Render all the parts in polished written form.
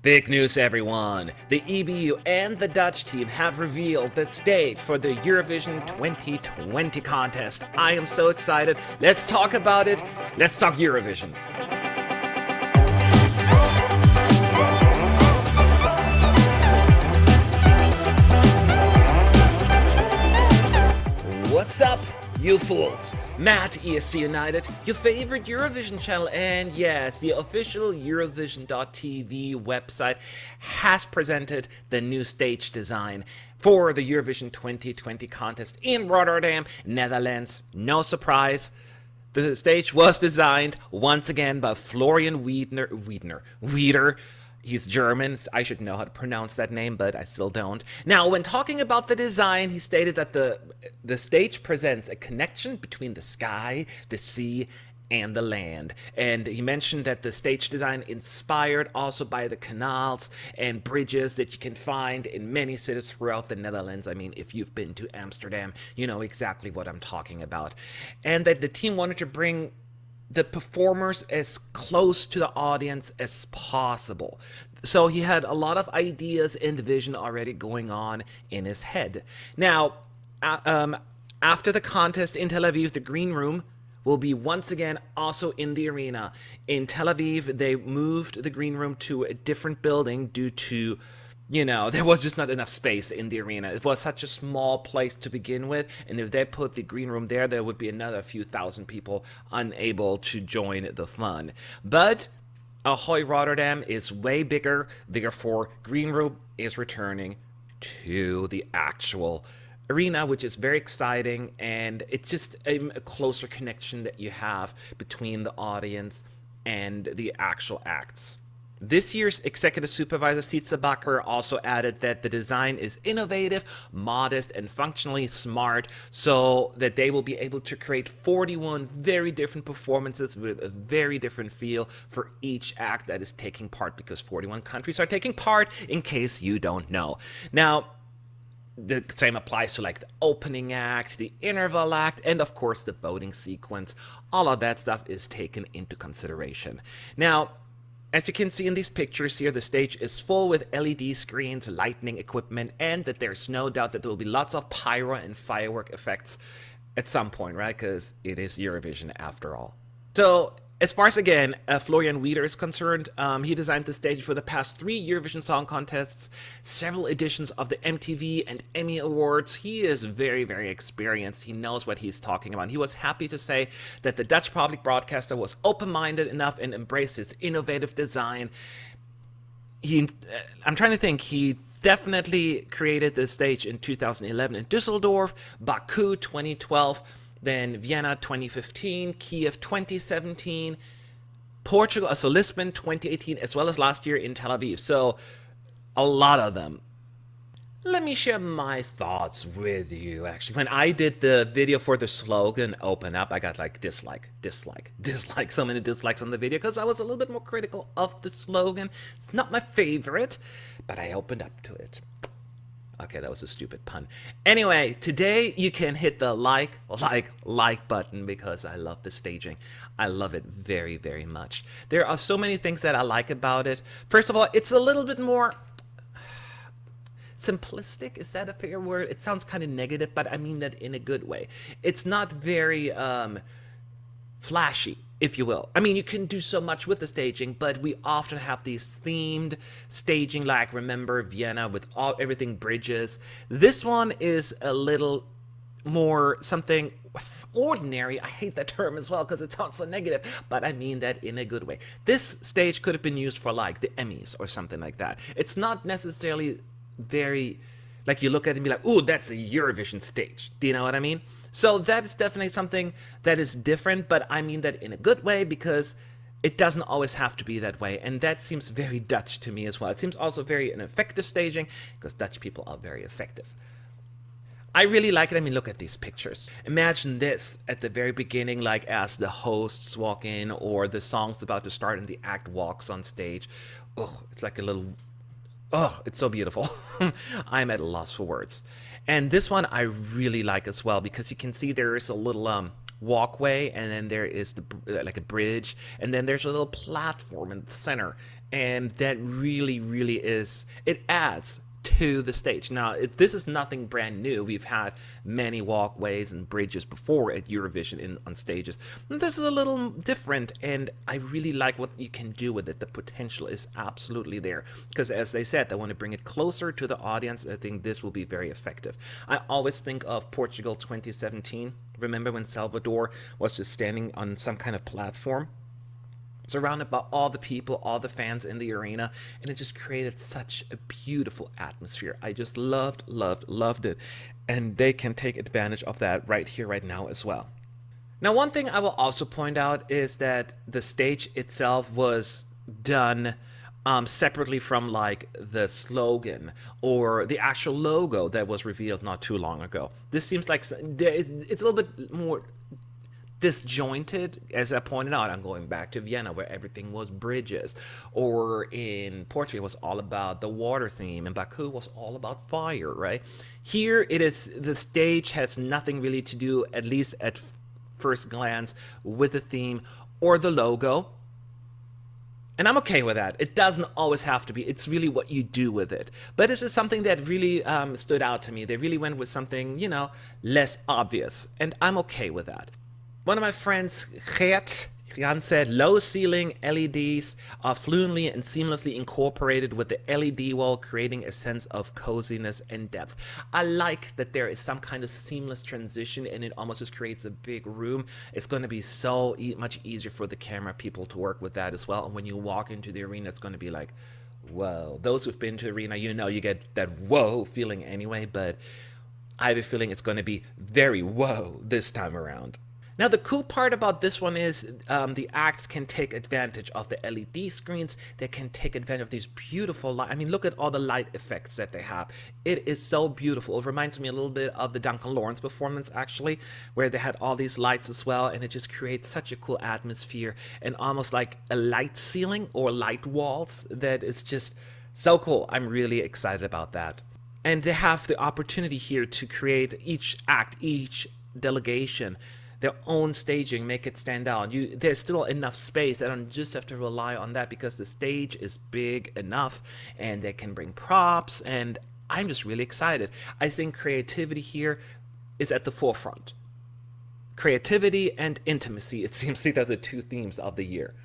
Big news, everyone! The EBU and the Dutch team have revealed the stage for the Eurovision 2020 contest. I am so excited. Let's talk about it. Let's talk Eurovision. What's up, you fools? Matt, ESCunited, your favorite Eurovision channel, and yes, the official Eurovision.tv website has presented the new stage design for the Eurovision 2020 contest in Rotterdam, Netherlands. No surprise. The stage was designed once again by Florian Wieder. He's German. I should know how to pronounce that name, but I still don't. Now, when talking about the design, he stated that the stage presents a connection between the sky, the sea, and the land. And he mentioned that the stage design inspired also by the canals and bridges that you can find in many cities throughout the Netherlands. I mean, if you've been to Amsterdam, you know exactly what I'm talking about. And that the team wanted to bring the performers as close to the audience as possible. So he had a lot of ideas and vision already going on in his head. Now, after the contest in Tel Aviv, the green room will be once again also in the arena. In Tel Aviv, they moved the green room to a different building due to, there was just not enough space in the arena. It was such a small place to begin with, and if they put the green room there would be another few thousand people unable to join the fun. But Ahoy Rotterdam is way bigger. Therefore, green room is returning to the actual arena, which is very exciting, and it's just a closer connection that you have between the audience and the actual acts. This year's executive supervisor Sietze Bakker also added that the design is innovative, modest, and functionally smart, so that they will be able to create 41 very different performances with a very different feel for each act that is taking part, because 41 countries are taking part, in case you don't know. Now, the same applies to like the opening act, the interval act, and of course the voting sequence. All of that stuff is taken into consideration. Now, as you can see in these pictures here, the stage is full with LED screens, lighting equipment, and that there's no doubt that there will be lots of pyro and firework effects at some point, right? Because it is Eurovision after all. So, as far as, again, Florian Wieder is concerned, he designed the stage for the past 3 Eurovision Song Contests, several editions of the MTV and Emmy Awards. He is very, very experienced. He knows what he's talking about. He was happy to say that the Dutch public broadcaster was open-minded enough and embraced his innovative design. I'm trying to think, he definitely created this stage in 2011 in Düsseldorf, Baku 2012, then Vienna 2015, Kiev 2017, Portugal, so Lisbon 2018, as well as last year in Tel Aviv. So a lot of them. Let me share my thoughts with you, actually. When I did the video for the slogan Open Up, I got like dislike, so many dislikes on the video because I was a little bit more critical of the slogan. It's not my favorite, but I opened up to it. Okay, that was a stupid pun. Anyway, today you can hit the like button because I love the staging. I love it very, very much. There are so many things that I like about it. First of all, it's a little bit more simplistic. Is that a fair word? It sounds kind of negative, but I mean that in a good way. It's not very flashy, if you will. I mean, you can do so much with the staging, but we often have these themed staging, like remember Vienna with everything bridges. This one is a little more something ordinary. I hate that term as well because it sounds so negative, but I mean that in a good way. This stage could have been used for like the Emmys or something like that. It's not necessarily very, like you look at it and be like, ooh, that's a Eurovision stage. Do you know what I mean? So that is definitely something that is different, but I mean that in a good way because it doesn't always have to be that way. And that seems very Dutch to me as well. It seems also very an effective staging because Dutch people are very effective. I really like it. I mean, look at these pictures. Imagine this at the very beginning, like as the hosts walk in or the song's about to start and the act walks on stage. Oh, it's like a little... Oh, it's so beautiful. I'm at a loss for words. And this one I really like as well because you can see there is a little walkway and then there is like a bridge and then there's a little platform in the center. And that really is, it adds to the stage. Now, this is nothing brand new. We've had many walkways and bridges before at Eurovision on stages. This is a little different, and I really like what you can do with it. The potential is absolutely there, because as they said, they want to bring it closer to the audience. I think this will be very effective. I always think of Portugal 2017. Remember when Salvador was just standing on some kind of platform, surrounded by all the people, all the fans in the arena, and it just created such a beautiful atmosphere. I just loved it, and they can take advantage of that right here, right now as well. Now, one thing I will also point out is that the stage itself was done separately from like the slogan or the actual logo that was revealed not too long ago. This seems like it's a little bit more disjointed. As I pointed out, I'm going back to Vienna where everything was bridges, or in Portugal it was all about the water theme, and Baku was all about fire, right? Here it is, the stage has nothing really to do, at least at first glance, with the theme or the logo. And I'm okay with that. It doesn't always have to be. It's really what you do with it. But this is something that really stood out to me. They really went with something, less obvious. And I'm okay with that. One of my friends, Jan, said, low ceiling LEDs are fluently and seamlessly incorporated with the LED wall, creating a sense of coziness and depth. I like that there is some kind of seamless transition, and it almost just creates a big room. It's going to be so much easier for the camera people to work with that as well. And when you walk into the arena, it's going to be like, whoa. Those who've been to the arena, you get that whoa feeling anyway, but I have a feeling it's going to be very whoa this time around. Now, the cool part about this one is the acts can take advantage of the LED screens. They can take advantage of these beautiful light. I mean, look at all the light effects that they have. It is so beautiful. It reminds me a little bit of the Duncan Lawrence performance, actually, where they had all these lights as well, and it just creates such a cool atmosphere and almost like a light ceiling or light walls that is just so cool. I'm really excited about that. And they have the opportunity here to create each act, each delegation, their own staging, make it stand out. There's still enough space. I don't just have to rely on that because the stage is big enough and they can bring props, and I'm just really excited. I think creativity here is at the forefront. Creativity and intimacy, it seems like they're the two themes of the year.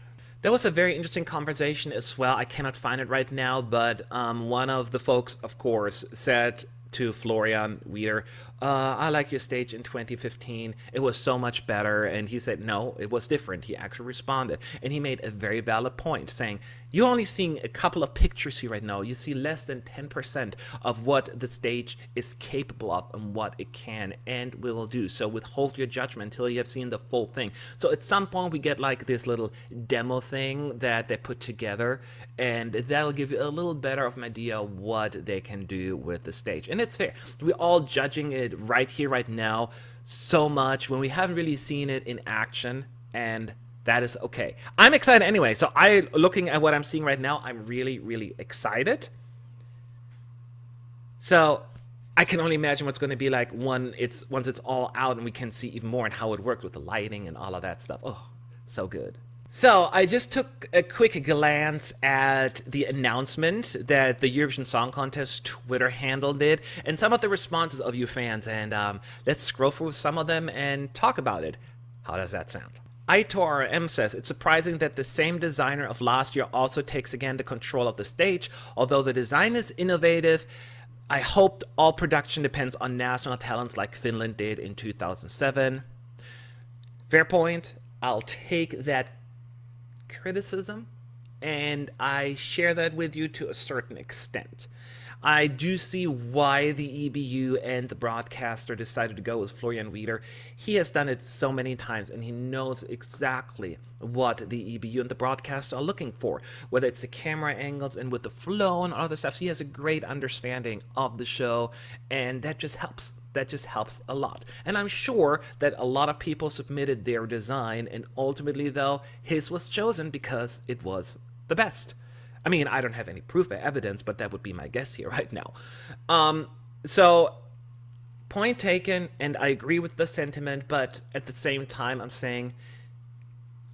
There was a very interesting conversation as well. I cannot find it right now, but one of the folks, of course, said to Florian Wieder, I like your stage in 2015. It was so much better. And he said, no, it was different. He actually responded. And he made a very valid point, saying, you're only seeing a couple of pictures here right now. You see less than 10% of what the stage is capable of and what it can and will do. So withhold your judgment until you have seen the full thing. So at some point we get like this little demo thing that they put together, and that'll give you a little better of an idea of what they can do with the stage. And it's fair. We're all judging it right here, right now, so much when we haven't really seen it in action, and that is okay. I'm excited anyway. So looking at what I'm seeing right now, I'm really excited. So I can only imagine what's going to be like once it's all out and we can see even more and how it worked with the lighting and all of that stuff. Oh, so good. So I just took a quick glance at the announcement that the Eurovision Song Contest Twitter handle did and some of the responses of you fans, and let's scroll through some of them and talk about it. How does that sound? Aitor RM says, it's surprising that the same designer of last year also takes again the control of the stage. Although the design is innovative, I hoped all production depends on national talents like Finland did in 2007. Fair point. I'll take that criticism, and I share that with you to a certain extent. I do see why the EBU and the broadcaster decided to go with Florian Wieder. He has done it so many times, and he knows exactly what the EBU and the broadcaster are looking for, whether it's the camera angles and with the flow and other stuff. So he has a great understanding of the show, and that just helps. That just helps a lot. And I'm sure that a lot of people submitted their design, and ultimately, though, his was chosen because it was the best. I mean, I don't have any proof or evidence, but that would be my guess here right now. So, point taken, and I agree with the sentiment, but at the same time, I'm saying,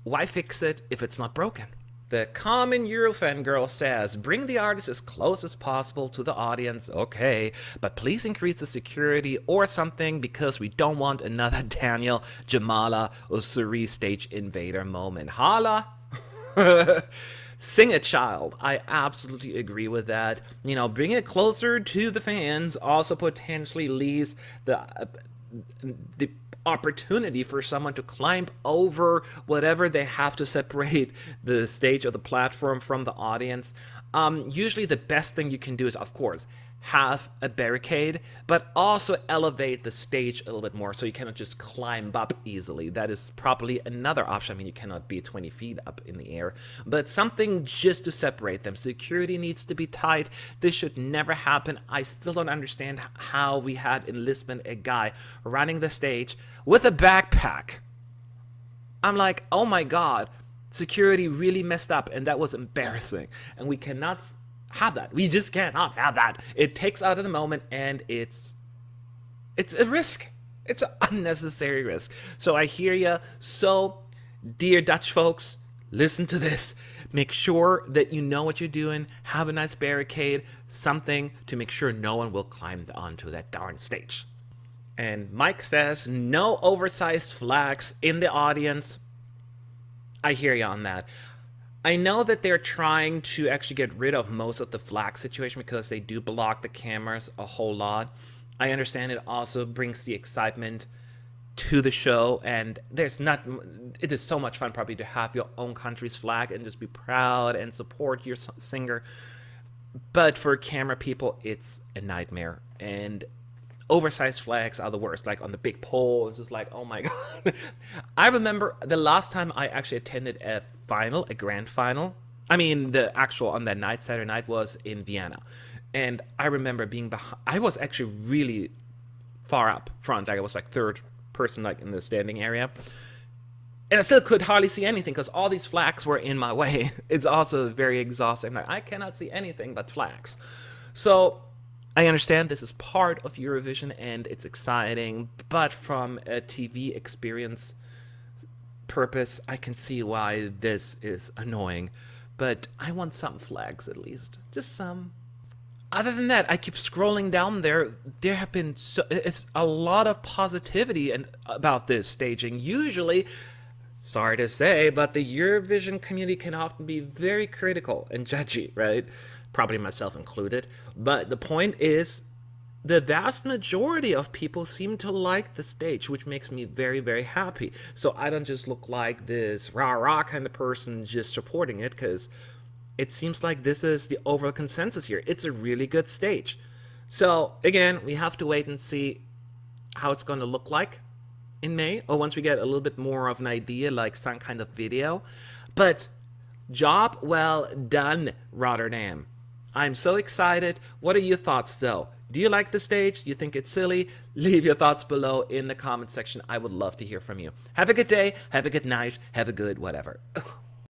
why fix it if it's not broken? The common Eurofan girl says, bring the artist as close as possible to the audience, okay, but please increase the security or something because we don't want another Daniel, Jamala, or Suri stage invader moment. Holla! Sing it, child. I absolutely agree with that. You know, bring it closer to the fans also potentially leaves the opportunity for someone to climb over whatever they have to separate the stage or the platform from the audience. Usually the best thing you can do is, of course, have a barricade, but also elevate the stage a little bit more so you cannot just climb up easily. That is probably another option. I mean, you cannot be 20 feet up in the air, but something just to separate them. Security needs to be tight. This should never happen. I still don't understand how we had in Lisbon a guy running the stage with a backpack. I'm like, oh my God, security really messed up, and that was embarrassing. And we cannot have that. We just cannot have that. It takes out of the moment, and it's a risk. It's an unnecessary risk. So I hear you. So, dear Dutch folks, listen to this. Make sure that you know what you're doing. Have a nice barricade, something to make sure no one will climb onto that darn stage. And Mike says, no oversized flags in the audience. I hear you on that. I know that they're trying to actually get rid of most of the flag situation because they do block the cameras a whole lot. I understand it also brings the excitement to the show, and it is so much fun probably to have your own country's flag and just be proud and support your singer. But for camera people, it's a nightmare, and oversized flags are the worst, like on the big pole. It's just like, oh my God. I remember the last time I actually attended a grand final. I mean, the actual on that night, Saturday night, was in Vienna. And I remember being behind, I was actually really far up front. Like I was like third person, like in the standing area. And I still could hardly see anything because all these flags were in my way. It's also very exhausting. Like, I cannot see anything but flags. So I understand this is part of Eurovision and it's exciting, but from a TV experience purpose, I can see why this is annoying. But I want some flags at least, just some. Other than that, I keep scrolling down there. There have been it's a lot of positivity about this staging. Usually, sorry to say, but the Eurovision community can often be very critical and judgy, right? Probably myself included. But the point is, the vast majority of people seem to like the stage, which makes me very, very happy. So I don't just look like this rah-rah kind of person just supporting it, because it seems like this is the overall consensus here. It's a really good stage. So again, we have to wait and see how it's going to look like in May, or once we get a little bit more of an idea, like some kind of video. But job well done, Rotterdam. I'm so excited. What are your thoughts, though? Do you like the stage? You think it's silly? Leave your thoughts below in the comment section. I would love to hear from you. Have a good day. Have a good night. Have a good whatever.